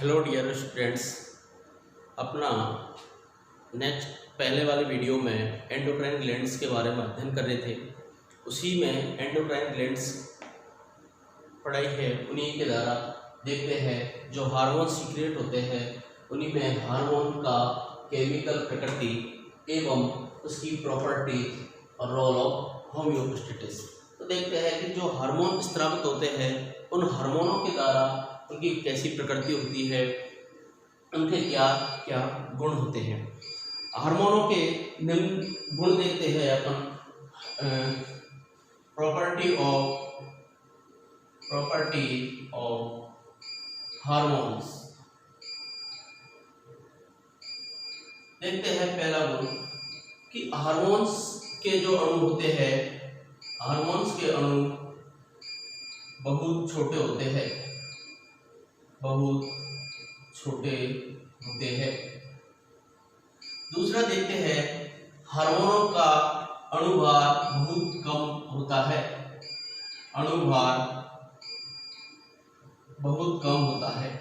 Hello dear students. अपना next पहले वाले वीडियो में एंडोक्राइन ग्लैंड्स के बारे में अध्ययन कर रहे थे। उसी में एंडोक्राइन ग्लैंड्स पढ़ाई है, उन्हीं के द्वारा देखते हैं जो हार्मोन सीक्रेट होते हैं, उन्हीं में हार्मोन का केमिकल प्रकृति एवं उसकी प्रॉपर्टी और रोल ऑफ होम्योस्टेसिस। तो देखते हैं कि जो हार्मोन स्रावित होते हैं उन हार्मोनों के द्वारा उनकी कैसी प्रकृति होती है, उनके क्या क्या गुण होते हैं। हार्मोनों के निम्न गुण देखते हैं अपन। प्रॉपर्टी ऑफ हार्मोन्स देखते हैं। पहला गुण कि हार्मोन्स के जो अणु होते हैं, हार्मोन्स के अणु बहुत छोटे होते हैं, बहुत छोटे होते हैं। दूसरा देखते हैं हार्मोनों का अणुभार बहुत कम होता है, अणुभार बहुत कम होता है।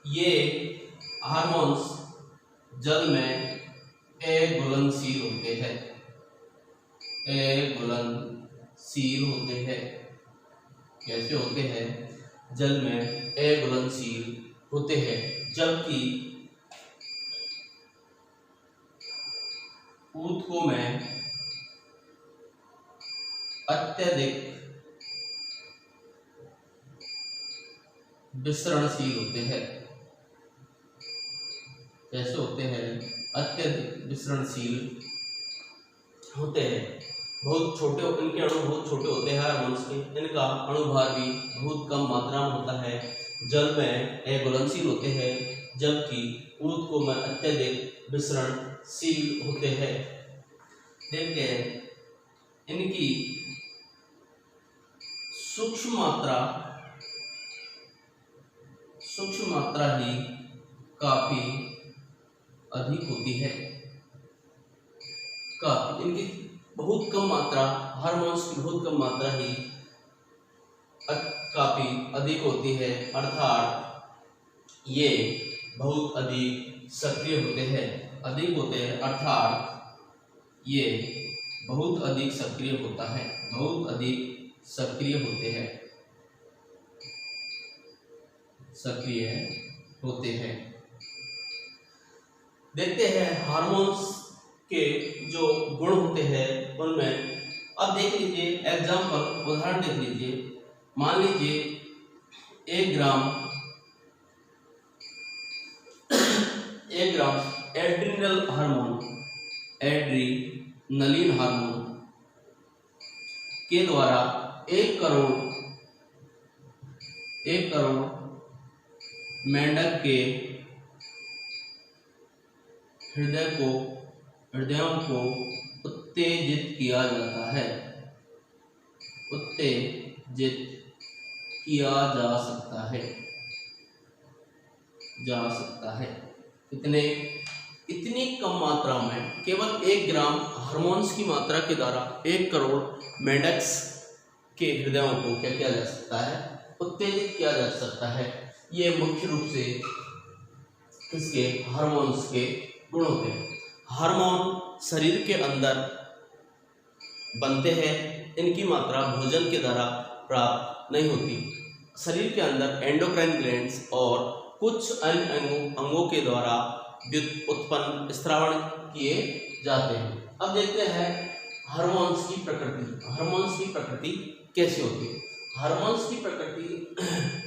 ये हार्मोन्स जल में अघुलनशील होते हैं, अघुलनशील होते हैं। कैसे होते हैं? जल में अघुलनशील होते हैं, जबकि ऊतकों में अत्यधिक विसरणशील होते हैं। कैसे होते हैं? अत्यधिक विसरणशील होते हैं। बहुत छोटे, इनके अणु बहुत छोटे होते हैं हार्मोन्स के, इनका अणुभार भी बहुत कम मात्रा में होता है। जल में अघुलनशील होते हैं, जबकि ऊतकों में अत्यधिक विसरणशील होते हैं। देखते हैं इनकी सूक्ष्म मात्रा ही काफी अधिक होती है। इनकी बहुत कम मात्रा, हार्मोन्स की बहुत कम मात्रा ही काफी अधिक होती है, अर्थात ये बहुत अधिक सक्रिय होते हैं। अधिक होते हैं अर्थात ये बहुत अधिक सक्रिय होता है, बहुत अधिक सक्रिय होते हैं, सक्रिय होते हैं। देखते हैं हार्मोन्स के जो गुण होते हैं उनमें। अब देख लीजिए एग्जाम्पल, उदाहरण देख लीजिए। मान लीजिए 1 ग्राम एड्रिनल हार्मोन, एड्रीनलिन हार्मोन के द्वारा 1 करोड़ मेंढक के हृदयों को उत्तेजित किया जाता है, उत्तेजित किया जा सकता है। इतनी कम मात्रा में केवल 1 ग्राम हार्मोन्स की मात्रा के द्वारा 1 करोड़ मेंढक के हृदयों को क्या किया जा सकता है? उत्तेजित किया जा सकता है। ये मुख्य रूप से इसके हार्मोन्स के गुण होते हैं। हार्मोन शरीर के अंदर बनते हैं, इनकी मात्रा भोजन के द्वारा प्राप्त नहीं होती। शरीर के अंदर एंडोक्राइन ग्लैंड्स और कुछ अन्य अंगों के द्वारा उत्पन्न स्रावण किए जाते हैं। अब देखते हैं हार्मोन्स की प्रकृति। हार्मोन्स की प्रकृति कैसी होती है? हार्मोन्स की प्रकृति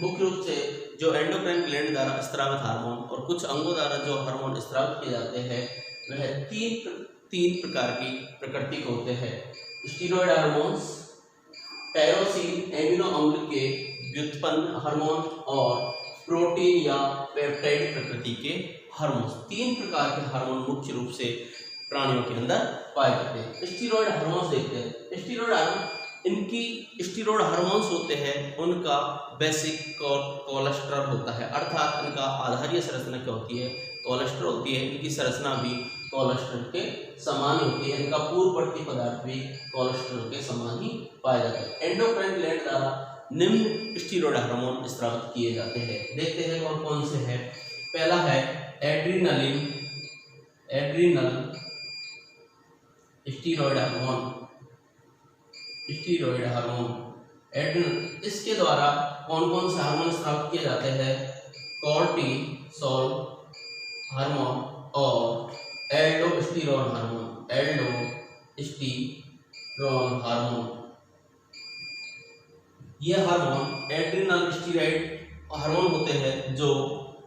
मुख्य रूप से जो एंडोक्राइन ग्लैंड द्वारा स्रावित हार्मोन और कुछ अंगों द्वारा जो हार्मोन स्रावित किए जाते हैं वह तीन प्रकार की प्रकृति के होते हैं। स्टीरॉयड हार्मोन्स, टायरोसिन एमिनो अम्ल के व्युत्पन्न हार्मोन और प्रोटीन या पेप्टाइड प्रकृति के हार्मोन। 3 प्रकार के हार्मोन मुख्य रूप से प्राणियों के अंदर पाए जाते हैं। स्टीरॉयड हार्मोन्स देखते हैं। स्टीरॉयड हार्मोन्स होते हैं, उनका बेसिक कोलेस्ट्रॉल होता है, अर्थात इनका आधारीय संरचना क्या होती है? कोलेस्ट्रॉल होती है। इनकी संरचना भी कोलेस्ट्रॉल के समान ही होती है। इनका पूर्ववर्ती पदार्थ भी कोलेस्ट्रॉल के समान ही पाया जाता है। एंडोक्राइन ग्लैंड द्वारा निम्न स्टीरॉयड हार्मोन स्रावित किए जाते हैं। देखते हैं कौन कौन से हैं। पहला है एड्रीनल स्टीरॉयड हार्मोन एड्रिनल। इसके द्वारा कौन कौन से हार्मोन स्रावित किए जाते हैं? कॉर्टिसोल हार्मोन और एल्डोस्टेरोन हार्मोन। ये हार्मोन एड्रिनल स्टीरॉयड हार्मोन होते हैं जो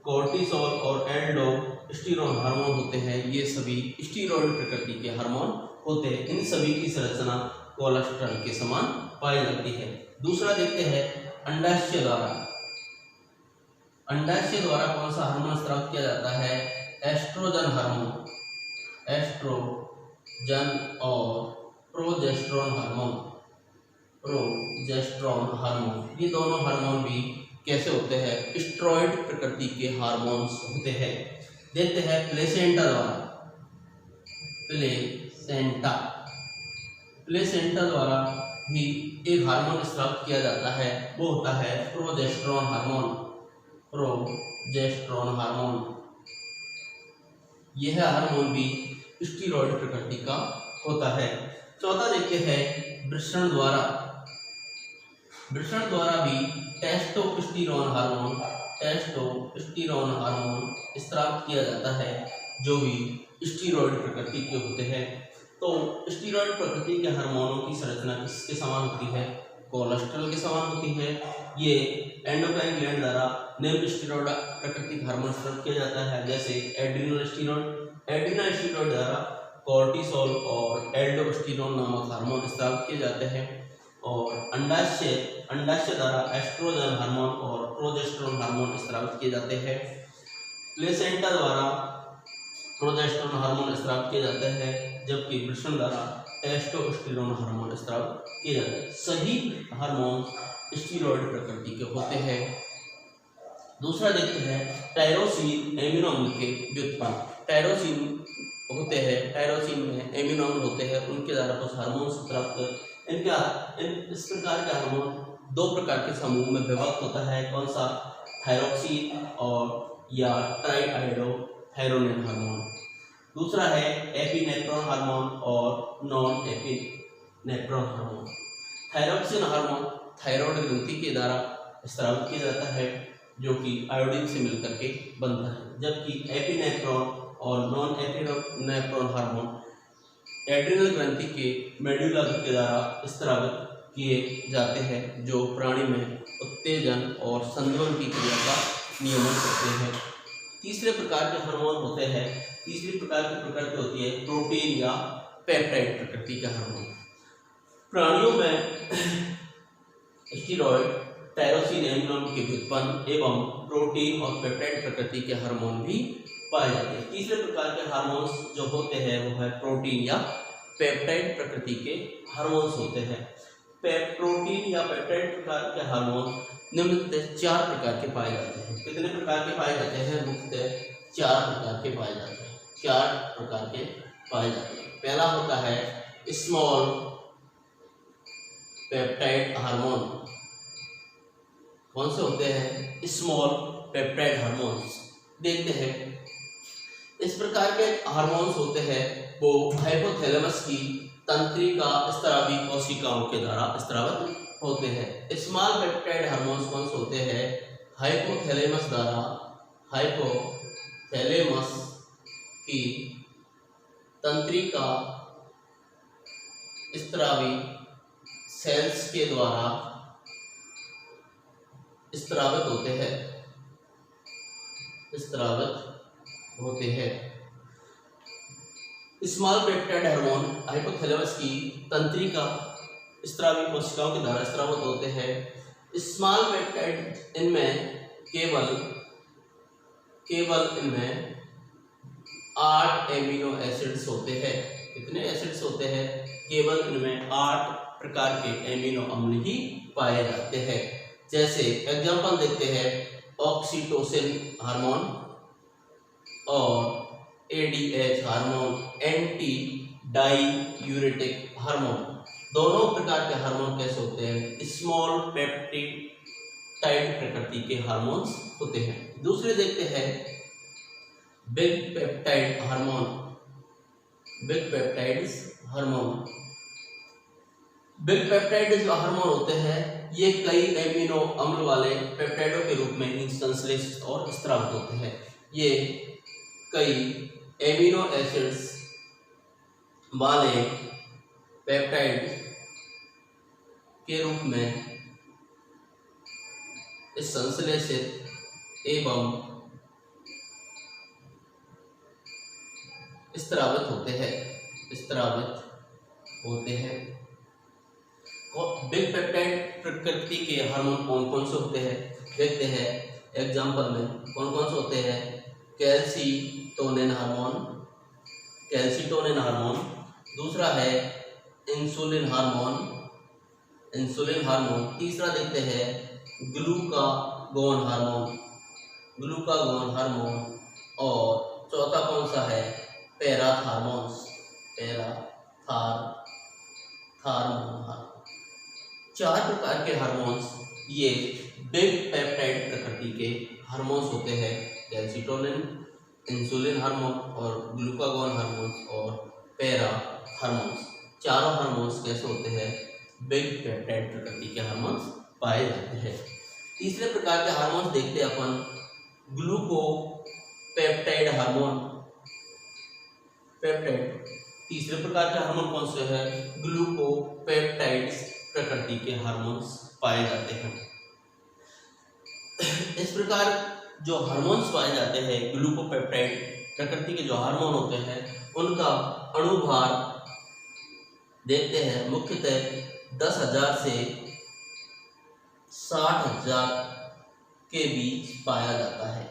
कॉर्टिसोल और एल्डोस्टेरोन हार्मोन होते हैं। ये सभी स्टीरॉयड प्रकृति के हार्मोन होते हैं। इन सभी की संरचना कोलेस्ट्रॉल के समान पाई जाती है। दूसरा देखते हैं अंडाशय द्वारा कौन सा हार्मोन स्रावित किया जाता है? एस्ट्रोजन और प्रोजेस्टेरोन हार्मोन। ये दोनों हार्मोन भी कैसे होते हैं? स्टेरॉयड प्रकृति के हार्मोन्स होते हैं। देखते हैं प्लेसेंटा द्वारा भी एक हार्मोन स्रावित किया जाता है, वो होता है प्रोजेस्टेरोन हार्मोन। यह हार्मोन भी स्टीरॉयड प्रकृति का होता है। चौथा देखते हैं वृषण द्वारा भी टेस्टोस्टेरोन हार्मोन स्रावित किया जाता है, जो भी स्टीरॉयड प्रकृति के होते हैं। तो स्टीरॉयड प्रकृति के हार्मोनों की संरचना किसके समान होती है? कोलेस्ट्रॉल के समान होती है। ये एंडोक्राइन ग्लैंड द्वारा निम्न स्टीरॉयड प्रकृति का हार्मोन स्रावित किया जाता है, जैसे एड्रिनल स्टीरॉयड द्वारा कॉर्टिसोल और एल्डोस्टेरोन नामक हार्मोन स्रावित किए जाते हैं। और अंडाशय द्वारा एस्ट्रोजन हार्मोन और प्रोजेस्टेरोन हार्मोन स्रावित किए जाते हैं। प्लेसेंटा द्वारा प्रोजेस्टेरोन हार्मोन स्रावित किए जाते हैं, जबकि वृषण द्वारा टेस्टोस्टेरोन हार्मोन स्रावित किए जाते हैं। सही हार्मोन स्टीरॉयड प्रकृति के होते हैं। दूसरा देखते हैं टायरोसिन एमिनो अम्ल के व्युत्पन्न। टायरोसिन में एमिनो अम्ल होते हैं, उनके द्वारा कुछ हार्मोन प्राप्त। इस प्रकार के हार्मोन दो प्रकार के समूह में विभक्त होता है। कौन सा? थायरोक्सिन और या ट्राइआयोडोथायरोनिन हार्मोन। दूसरा है एपिनेफ्रॉन हार्मोन और non epinephrine hormone. Thyroxine hormone thyroid ग्रंथि के द्वारा स्रावित किया जाता है, जो कि आयोडीन से मिलकर के बनता है, जबकि एपिनेफ्रॉन और नॉन एपिनेफ्रॉन हार्मोन एड्रिनल ग्रंथि के मेडुला के द्वारा स्रावित किए जाते हैं, जो प्राणी में उत्तेजन और संध्वन की क्रिया का नियमन करते हैं। तीसरे प्रकार के हार्मोन होते हैं। तीसरी प्रकार की प्रकृति होती है प्रोटीन या पेप्टाइड प्रकृति के हार्मोन। प्राणियों में स्टीरॉयड, टायरोसिन एमिनो अम्ल के व्युत्पन्न एवं प्रोटीन और पेप्टाइड प्रकृति के हार्मोन भी पाए जाते हैं। तीसरे प्रकार के हार्मोन्स जो होते हैं वो है प्रोटीन या पेप्टाइड प्रकृति के हार्मोन्स होते हैं। प्रोटीन या पेप्टाइड प्रकार के हार्मोन निम्नतः 4 प्रकार के पाए जाते हैं। कितने प्रकार के पाए जाते हैं? मुख्यतः 4 प्रकार के पाए जाते हैं। 4 प्रकार के पाए जाते हैं। पहला होता है स्मॉल पेप्टाइड हार्मोन। कौन से होते हैं? Small peptide hormones. देखते हैं इस प्रकार के हार्मोन्स होते हैं वो हाइपोथैलेमस की तंत्रिका स्रावी कोशिकाओं के द्वारा स्रावित होते हैं। स्मॉल पेप्टाइड हार्मोन्स कौन से होते हैं? हाइपोथैलेमस की तंत्रिका स्रावी सेल्स के द्वारा स्रावित होते हैं। स्मॉल पेप्टाइड हार्मोन हाइपोथैलेमस की तंत्रिका स्रावी कोशिकाओं के द्वारा स्रावित होते हैं। स्मॉल पेप्टाइड इनमें केवल इनमें 8 एमिनो एसिड्स होते हैं। कितने एसिड्स होते हैं? केवल इनमें 8 प्रकार के एमिनो अम्ल ही पाए जाते हैं। जैसे एग्जांपल देखते हैं ऑक्सीटोसिन हार्मोन और ADH hormone, anti diuretic hormone. दोनों प्रकार के हार्मोन कैसे होते हैं? स्मॉल पेप्टिडाइड प्रकृति के हार्मोन्स होते हैं। दूसरे देखते हैं big peptide hormone. Big peptides hormone, big peptide जो हार्मोन होते हैं ये कई एमिनो अम्ल वाले पेप्टाइडों के रूप में ही संश्लेषित और स्रावित होते हैं। ये कई एमिनो एसिड्स वाले पेप्टाइड के रूप में संश्लेषित एवं स्रावित होते हैं। बिग पेप्टाइड प्रकृति के हार्मोन कौन कौन से होते हैं देखते हैं। एग्जाम्पल में कौन कौन से होते हैं? Calcitonin hormone. दूसरा है इंसुलिन हार्मोन। तीसरा देखते हैं ग्लूकागोन हार्मोन। और चौथा कौन सा है? Parathormone hormone. 4 प्रकार के हार्मोन्स ये बिग पेप्टाइड प्रकृति के हार्मोन्स होते हैं। कैल्सीटोनिन, इंसुलिन हार्मोन और ग्लूकागोन हार्मोन्स और पैरा हार्मोन्स। चारों हार्मोन्स कैसे होते हैं? बिग पेप्टाइड प्रकृति के हार्मोन्स पाए जाते हैं। तीसरे प्रकार के हार्मोन्स देखते हैं अपन ग्लूकोपेप्टाइड हार्मोन। तीसरे प्रकार के हार्मोन कौन से हैं? ग्लूकोपेप्टाइड्स प्रकृति के हार्मोन्स पाए जाते हैं। इस प्रकार जो हार्मोन्स पाए जाते हैं ग्लूकोपेप्टाइड प्रकृति के जो हार्मोन होते हैं उनका अणुभार देखते हैं मुख्यतः 10,000 से 60,000 के बीच पाया जाता है।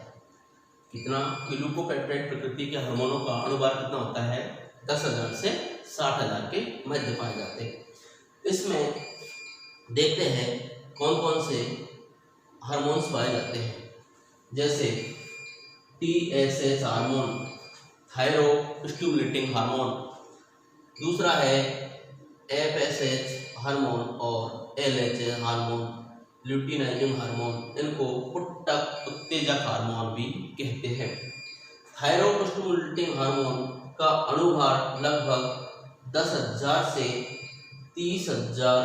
कितना? ग्लूकोपेप्टाइड प्रकृति के हार्मोनों का अणुभार कितना होता है? 10,000 से 60,000 के मध्य पाए जाते हैं। इसमें देखते हैं कौन कौन से हार्मोन्स पाए जाते हैं। जैसे TSH हार्मोन, थायरोस्टिमुलेटिंग हार्मोन। दूसरा है FSH हार्मोन और LH हार्मोन, ल्यूटिनाइजिंग हार्मोन। इनको ऊतक उत्तेजक हार्मोन भी कहते हैं। थायरोस्टिमुलेटिंग हार्मोन का अणुभार लगभग 10,000 से 30,000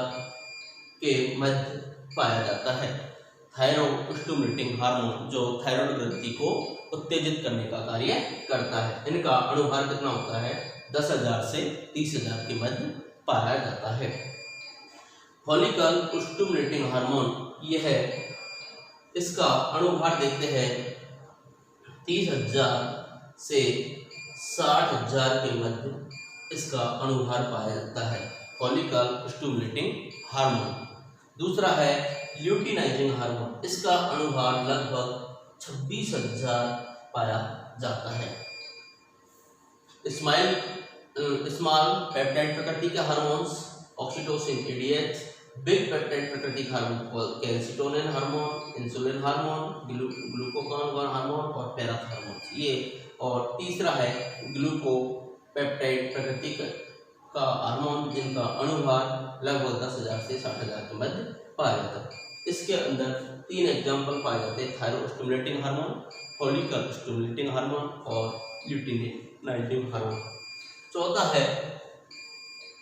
के मध्य पाया जाता है। थायरोस्टिमुलेटिंग हार्मोन जो थायराइड ग्रंथि को उत्तेजित करने का कार्य करता है, इनका अणुभार कितना होता है? 10,000 से 30,000 के मध्य पाया जाता है। फॉलिकल स्टिमुलेटिंग हार्मोन यह है, इसका अणुभार देखते हैं 30,000 से 60,000 के मध्य इसका अणुभार पाया जाता है। Follicle stimulating hormone. दूसरा है ल्यूटिनाइजिंग हार्मोन, इसका अणुभार लगभग 26,000 पाया जाता है। स्मॉल पेप्टाइड प्रकृति के hormones oxytocin, ADH। Big peptide प्रकृति के hormone calcitonin hormone, insulin hormone, glucagon hormone और पैराथार्मोन ये। और तीसरा है ग्लूकोपेप्टाइड प्रकृति का हार्मोन जिनका अणुभार लगभग 10,000 से 60,000 के मध्य पाया जाता है। इसके अंदर 3 एग्जाम्पल पाए जाते हैं: थायरोस्टिमुलेटिंग हार्मोन, फॉलिकल स्टिमुलेटिंग हार्मोन और ल्यूटिनाइजिंग हार्मोन। चौथा है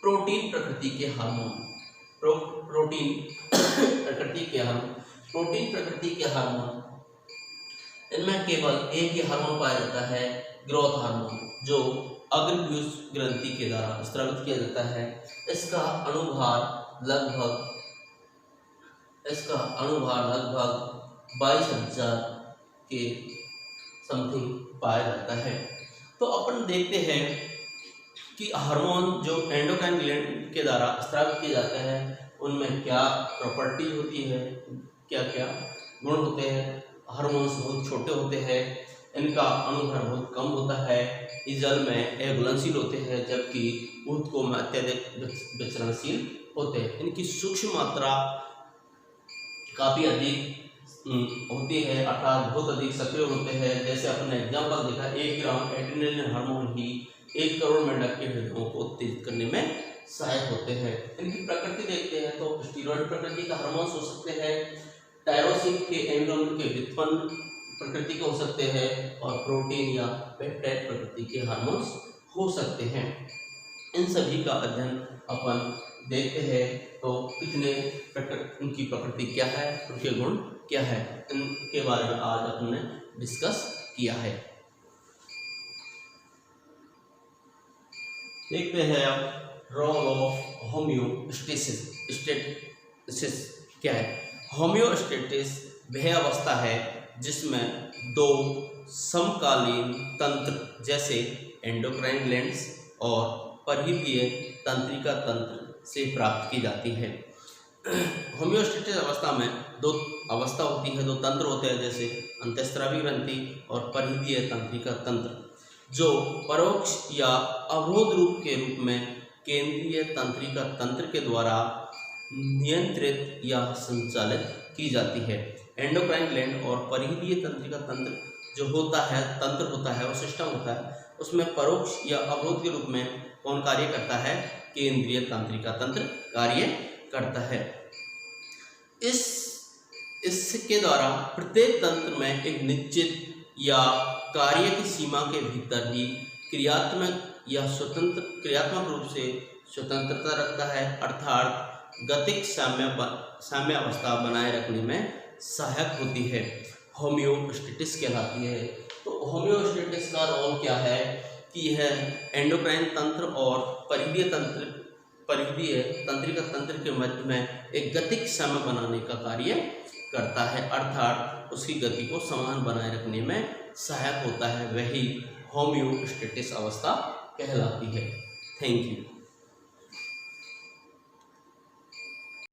प्रोटीन प्रकृति के हार्मोन। प्रोटीन प्रकृति के हार्मोन, इनमें केवल एक ही हार्मोन पाया जाता है, ग्रोथ हार्मोन, जो अग्रपीयूष ग्रंथि के द्वारा स्रावित किया जाता है। इसका अणुभार लगभग 22,000 के समथिंग पाया जाता है। तो अपन देखते हैं कि हार्मोन जो एंडोक्राइन ग्लैंड के द्वारा स्रावित किए जाते हैं उनमें क्या प्रॉपर्टी होती है, क्या क्या गुण होते हैं। हार्मोन्स बहुत छोटे होते हैं, इनका अणुभार बहुत कम होता है, इस जल में अघुलनशील होते हैं, जबकि ऊतकों में अत्यधिक विचरणशील होते हैं। इनकी सूक्ष्म मात्रा काफ़ी अधिक होती है अर्थात बहुत अधिक सक्रिय होते हैं। जैसे अपने एग्जाम्पल देखा, 1 ग्राम एड्रेनलिन हार्मोन ही 1 करोड़ मेंढक के हृदयों को उत्तेजित करने में सहायक होते हैं। इनकी प्रकृति देखते हैं तो स्टीरॉयड प्रकृति का हार्मोन्स हो सकते हैं, टायरोसिन के एमिनो के व्युत्पन्न प्रकृति के हो सकते हैं, और प्रोटीन या पेप्टाइड प्रकृति के हार्मोन्स हो सकते हैं। इन सभी का अध्ययन अपन देखते हैं तो कितने उनकी प्रकृति क्या है, उनके गुण क्या है, इनके बारे में आज अपन ने डिस्कस किया है। देखते हैं अब रोल ऑफ होम्योस्टेसिस क्या है। होम्योस्टेसिस वह अवस्था है जिसमें दो समकालीन तंत्र जैसे एंडोक्राइन ग्लैंड्स और परिधीय तंत्रिका तंत्र से प्राप्त की जाती है। होम्योस्टेसिस अवस्था में दो अवस्था होती है, दो तंत्र होते हैं जैसे अंतःस्रावी ग्रंथि और परिधीय तंत्रिका तंत्र, जो परोक्ष या अवरोध रूप के रूप में केंद्रीय तंत्रिका तंत्र के द्वारा नियंत्रित या संचालित की जाती है। एंडोक्राइन ग्लैंड और परिधीय तंत्रिका तंत्र जो होता है, तंत्र होता है, वो सिस्टम होता है, उसमें परोक्ष या अवरोध के रूप में कौन कार्य करता है? केंद्रीय तंत्रिका तंत्र कार्य करता है। इसके द्वारा प्रत्येक तंत्र में एक निश्चित या कार्य की सीमा के भीतर ही क्रियात्मक रूप से स्वतंत्रता रखता है, अर्थात गतिक साम्य अवस्था बनाए रखने में सहायक होती है, होम्योस्टेसिस कहलाती है। तो होम्योस्टेसिस का रोल क्या है कि यह एंडोक्राइन तंत्र और परिधीय तंत्रिका तंत्र के मध्य में एक गतिक साम्य बनाने का कार्य करता है, अर्थात उसकी गति को समान बनाए रखने में सहायक होता है। वही होम्योस्टेसिस अवस्था कहलाती है। Thank you.